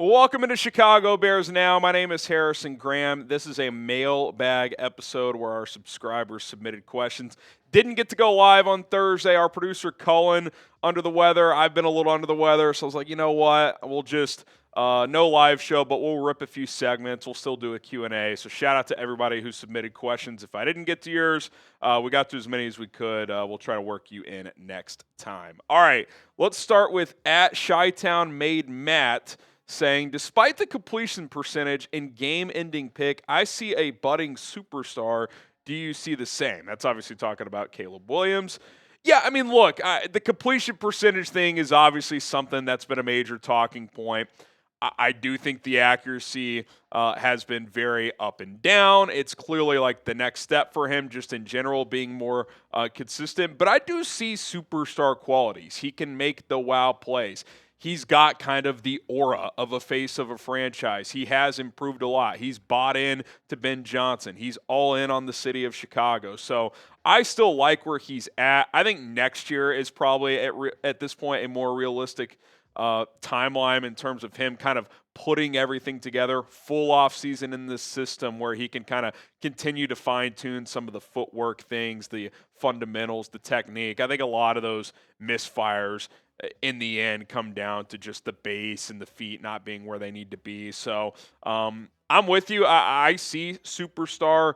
Welcome into Chicago Bears Now. My name is Harrison Graham. This is a mailbag episode where our subscribers submitted questions. Didn't get to go live on Thursday. Our producer Cullen under the weather. I've been a little under the weather, so I was like, you know what? We'll just no live show, but we'll rip a few segments. We'll still do a Q&A. So shout out to everybody who submitted questions. If I didn't get to yours, we got to as many as we could. We'll try to work you in next time. All right, let's start with at Chi-Town Made Matt, saying, despite the completion percentage and game-ending pick, I see a budding superstar. Do you see the same? That's obviously talking about Caleb Williams. Yeah, I mean, look, the completion percentage thing is obviously something that's been a major talking point. I do think the accuracy has been very up and down. It's clearly like the next step for him just in general being more consistent. But I do see superstar qualities. He can make the wow plays. He's got kind of the aura of a face of a franchise. He has improved a lot. He's bought in to Ben Johnson. He's all in on the city of Chicago. So I still like where he's at. I think next year is probably at this point a more realistic timeline in terms of him kind of putting everything together, full offseason in this system where he can kind of continue to fine-tune some of the footwork things, the fundamentals, the technique. I think a lot of those misfires in the end come down to just the base and the feet not being where they need to be. So I'm with you. I see superstar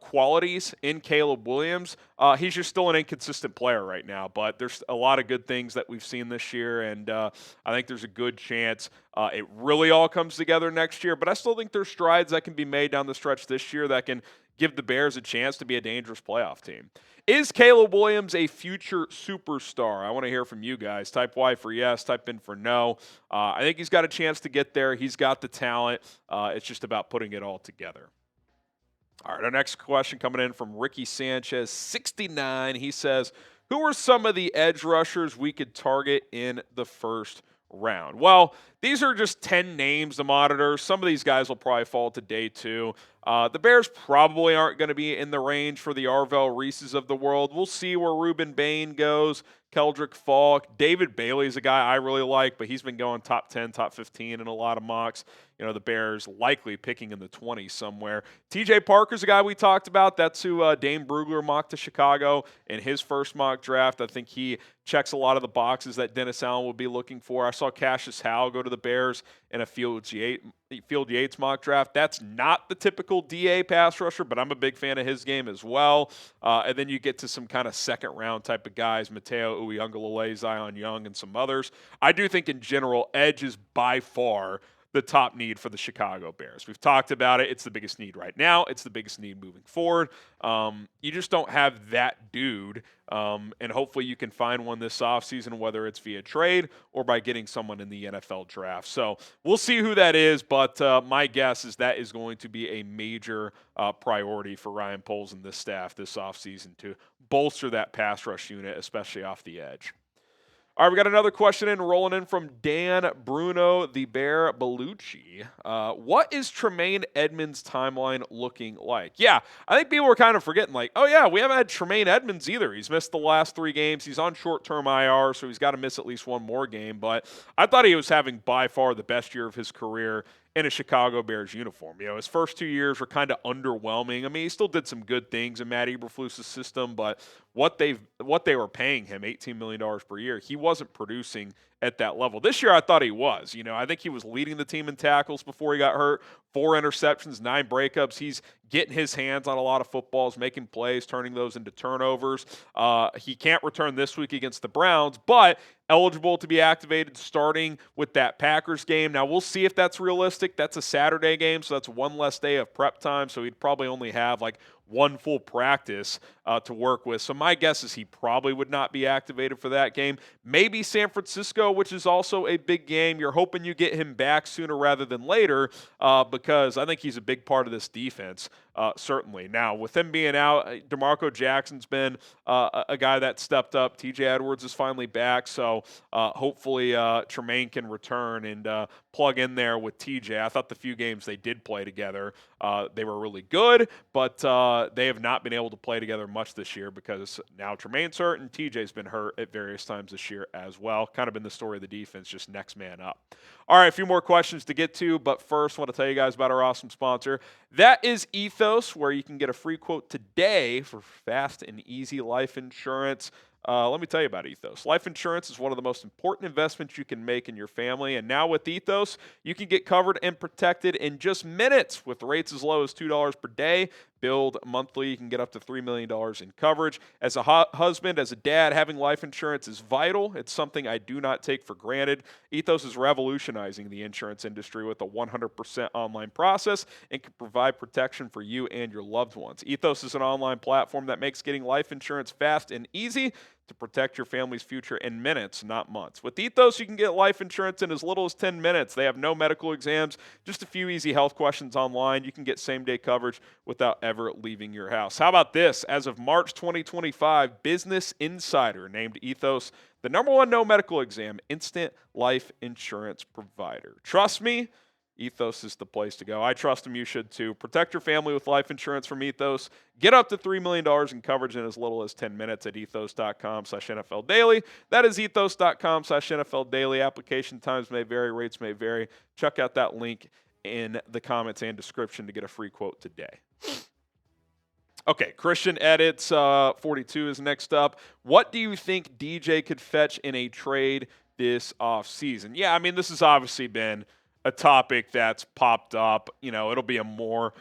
qualities in Caleb Williams. He's just still an inconsistent player right now, but there's a lot of good things that we've seen this year, and I think there's a good chance it really all comes together next year. But I still think there's strides that can be made down the stretch this year that can give the Bears a chance to be a dangerous playoff team. Is Caleb Williams a future superstar? I want to hear from you guys. Type Y for yes, type in for no. I think he's got a chance to get there. He's got the talent. It's just about putting it all together. All right, our next question coming in from Ricky Sanchez, 69. He says, who are some of the edge rushers we could target in the first round? Well, these are just 10 names to monitor. Some of these guys will probably fall to day two. The Bears probably aren't going to be in the range for the Arvell Reeses of the world. We'll see where Ruben Bain goes, Keldrick Falk. David Bailey's a guy I really like, but he's been going top 10, top 15 in a lot of mocks. You know, the Bears likely picking in the 20s somewhere. TJ Parker's a guy we talked about. That's who Dane Brugler mocked to Chicago in his first mock draft. I think he checks a lot of the boxes that Dennis Allen would be looking for. I saw Cassius Howell go to the Bears in a Field Yates mock draft. That's not the typical DA pass rusher, but I'm a big fan of his game as well. And then you get to some kind of second round type of guys, Mateo Uiagalelei, Zion Young, and some others. I do think in general, edge is by far the top need for the Chicago Bears. We've talked about it. It's the biggest need right now. It's the biggest need moving forward. You just don't have that dude, and hopefully you can find one this offseason, whether it's via trade or by getting someone in the NFL draft. So we'll see who that is, but my guess is that is going to be a major priority for Ryan Poles and this staff this offseason to bolster that pass rush unit, especially off the edge. All right, we got another question rolling in from Dan Bruno, the Bear Bellucci. What is Tremaine Edmunds' timeline looking like? Yeah, I think people were kind of forgetting, like, oh yeah, we haven't had Tremaine Edmunds either. He's missed the last 3 games. He's on short-term IR, so he's got to miss at least one more game. But I thought he was having by far the best year of his career in a Chicago Bears uniform. You know, his first 2 years were kind of underwhelming. I mean, he still did some good things in Matt Eberflus's system, but what they were paying him, $18 million per year, he wasn't producing at that level. This year, I thought he was. You know, I think he was leading the team in tackles before he got hurt. 4 interceptions, 9 breakups. He's getting his hands on a lot of footballs, making plays, turning those into turnovers. He can't return this week against the Browns, but eligible to be activated starting with that Packers game. Now, we'll see if that's realistic. That's a Saturday game, so that's one less day of prep time, so he'd probably only have like one full practice to work with. So my guess is he probably would not be activated for that game. Maybe San Francisco, which is also a big game. You're hoping you get him back sooner rather than later because I think he's a big part of this defense certainly. Now, with him being out, DeMarco Jackson's been a guy that stepped up. TJ Edwards is finally back, so hopefully Tremaine can return and plug in there with TJ. I thought the few games they did play together, they were really good, but they have not been able to play together much this year because now Tremaine's hurt and TJ's been hurt at various times this year as well. Kind of been the story of the defense, just next man up. All right, a few more questions to get to, but first I want to tell you guys about our awesome sponsor. That is Ethos, where you can get a free quote today for fast and easy life insurance. Let me tell you about Ethos. Life insurance is one of the most important investments you can make in your family, and now with Ethos, you can get covered and protected in just minutes with rates as low as $2 per day. Billed monthly, you can get up to $3 million in coverage. As a husband, as a dad, having life insurance is vital. It's something I do not take for granted. Ethos is revolutionizing the insurance industry with a 100% online process and can provide protection for you and your loved ones. Ethos is an online platform that makes getting life insurance fast and easy to protect your family's future in minutes, not months. With Ethos, you can get life insurance in as little as 10 minutes. They have no medical exams, just a few easy health questions online. You can get same-day coverage without ever leaving your house. How about this? As of March 2025, Business Insider named Ethos the #1 no medical exam instant life insurance provider. Trust me, Ethos is the place to go. I trust them. You should too. Protect your family with life insurance from Ethos. Get up to $3 million in coverage in as little as 10 minutes at ethos.com/NFL Daily. That is ethos.com/NFL Daily. Application times may vary. Rates may vary. Check out that link in the comments and description to get a free quote today. Okay, Christian Edits 42 is next up. What do you think DJ could fetch in a trade this offseason? Yeah, I mean, this has obviously been a topic that's popped up. You know, it'll be a more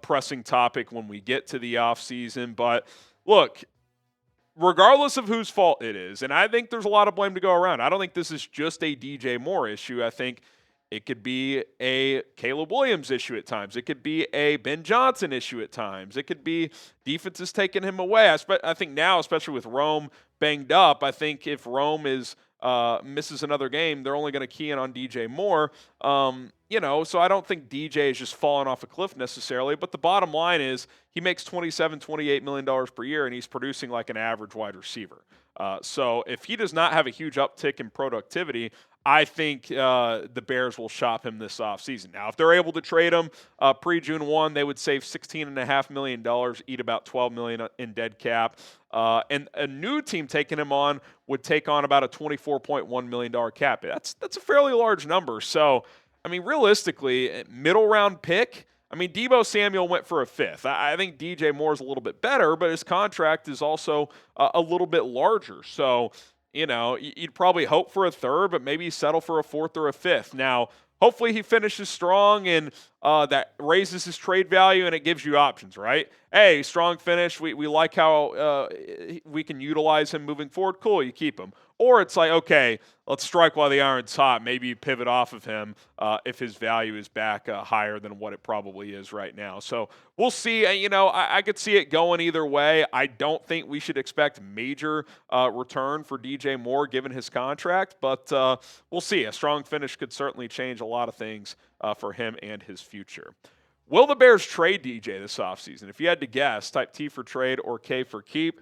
pressing topic when we get to the offseason. But look, regardless of whose fault it is, and I think there's a lot of blame to go around. I don't think this is just a DJ Moore issue. I think it could be a Caleb Williams issue at times. It could be a Ben Johnson issue at times. It could be defenses taking him away. I think now, especially with Rome banged up, I think if Rome misses another game, they're only going to key in on DJ Moore. So I don't think DJ is just falling off a cliff necessarily, but the bottom line is he makes $27-28 million per year, and he's producing like an average wide receiver. So if he does not have a huge uptick in productivity, I think the Bears will shop him this offseason. Now, if they're able to trade him pre-June 1, they would save $16.5 million, eat about $12 million in dead cap. And a new team taking him on would take on about a $24.1 million cap. That's a fairly large number. So, I mean, realistically, middle round pick, I mean, Deebo Samuel went for a 5th. I think DJ Moore's a little bit better, but his contract is also a little bit larger. So, you know, you'd probably hope for a 3rd, but maybe settle for a 4th or a 5th. Now, hopefully he finishes strong and that raises his trade value and it gives you options, right? Hey, strong finish. We like how we can utilize him moving forward. Cool, you keep him. Or it's like, okay, let's strike while the iron's hot. Maybe you pivot off of him if his value is back higher than what it probably is right now. So we'll see. I could see it going either way. I don't think we should expect major return for DJ Moore given his contract, but we'll see. A strong finish could certainly change a lot of things for him and his future. Will the Bears trade DJ this offseason? If you had to guess, type T for trade or K for keep.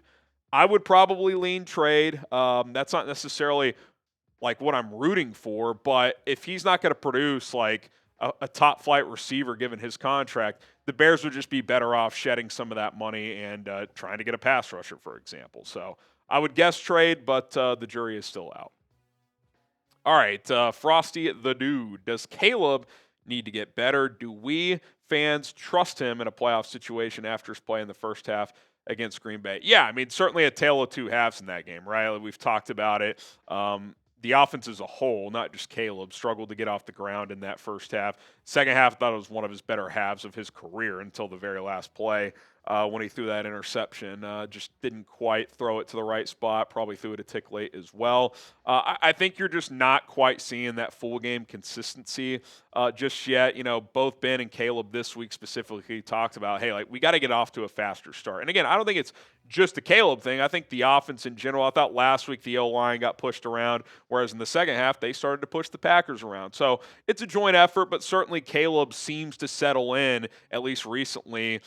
I would probably lean trade. That's not necessarily like what I'm rooting for, but if he's not going to produce like a top flight receiver given his contract, the Bears would just be better off shedding some of that money and trying to get a pass rusher, for example. So I would guess trade, but the jury is still out. All right, Frosty the Dude. Does Caleb need to get better? Do we fans trust him in a playoff situation after his play in the first half against Green Bay? Yeah, I mean, certainly a tale of two halves in that game, right? We've talked about it. The offense as a whole, not just Caleb, struggled to get off the ground in that first half. Second half, I thought it was one of his better halves of his career until the very last play. when he threw that interception. Just didn't quite throw it to the right spot. Probably threw it a tick late as well. I think you're just not quite seeing that full game consistency just yet. Both Ben and Caleb this week specifically talked about, hey, we got to get off to a faster start. And again, I don't think it's just a Caleb thing. I think the offense in general, I thought last week the O-line got pushed around, whereas in the second half they started to push the Packers around. So it's a joint effort, but certainly Caleb seems to settle in, at least recently,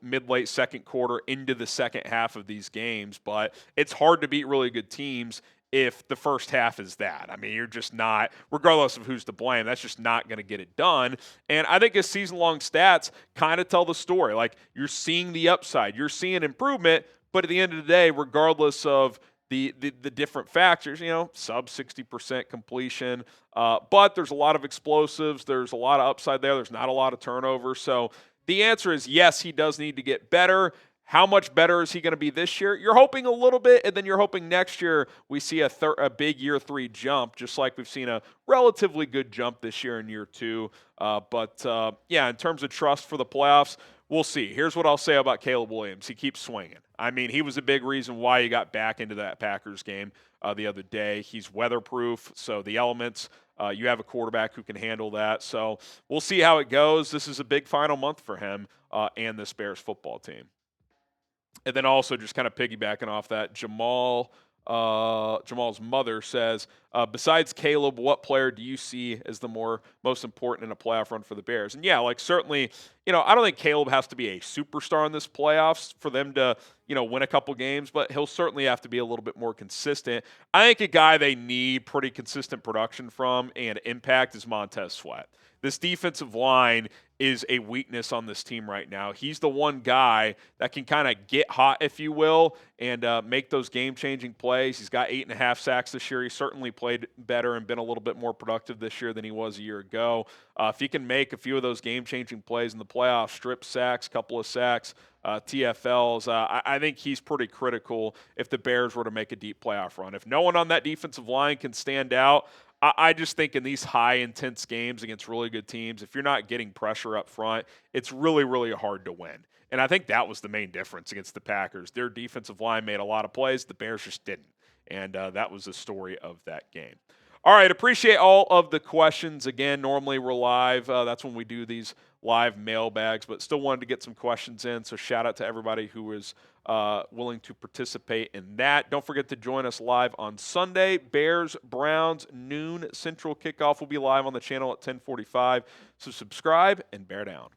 mid-late second quarter into the second half of these games. But it's hard to beat really good teams if the first half is that. I mean, you're just not, regardless of who's to blame, that's just not going to get it done. And I think his season-long stats kind of tell the story. You're seeing the upside. You're seeing improvement, but at the end of the day, regardless of the different factors, sub 60% completion, but there's a lot of explosives. There's a lot of upside there. There's not a lot of turnover. So the answer is yes, he does need to get better. How much better is he going to be this year? You're hoping a little bit, and then you're hoping next year we see a big year 3 jump, just like we've seen a relatively good jump this year in year 2. But in terms of trust for the playoffs, we'll see. Here's what I'll say about Caleb Williams. He keeps swinging. I mean, he was a big reason why he got back into that Packers game the other day. He's weatherproof, so the elements, you have a quarterback who can handle that. So we'll see how it goes. This is a big final month for him and this Bears football team. And then also just kind of piggybacking off that, Jamal's mother says, besides Caleb, what player do you see as the most important in a playoff run for the Bears? And certainly, I don't think Caleb has to be a superstar in this playoffs for them to, win a couple games, but he'll certainly have to be a little bit more consistent. I think a guy they need pretty consistent production from and impact is Montez Sweat. This defensive line is a weakness on this team right now. He's the one guy that can kind of get hot, if you will, and make those game-changing plays. He's got 8.5 sacks this year. He certainly played better and been a little bit more productive this year than he was a year ago. If he can make a few of those game-changing plays in the playoffs, strip sacks, couple of sacks, TFLs, I think he's pretty critical if the Bears were to make a deep playoff run. If no one on that defensive line can stand out, I just think in these high, intense games against really good teams, if you're not getting pressure up front, it's really, really hard to win. And I think that was the main difference against the Packers. Their defensive line made a lot of plays. The Bears just didn't. And that was the story of that game. All right, appreciate all of the questions. Again, normally we're live. That's when we do these live mailbags, but still wanted to get some questions in. So shout out to everybody who is willing to participate in that. Don't forget to join us live on Sunday. Bears-Browns, noon Central kickoff will be live on the channel at 10:45. So subscribe and bear down.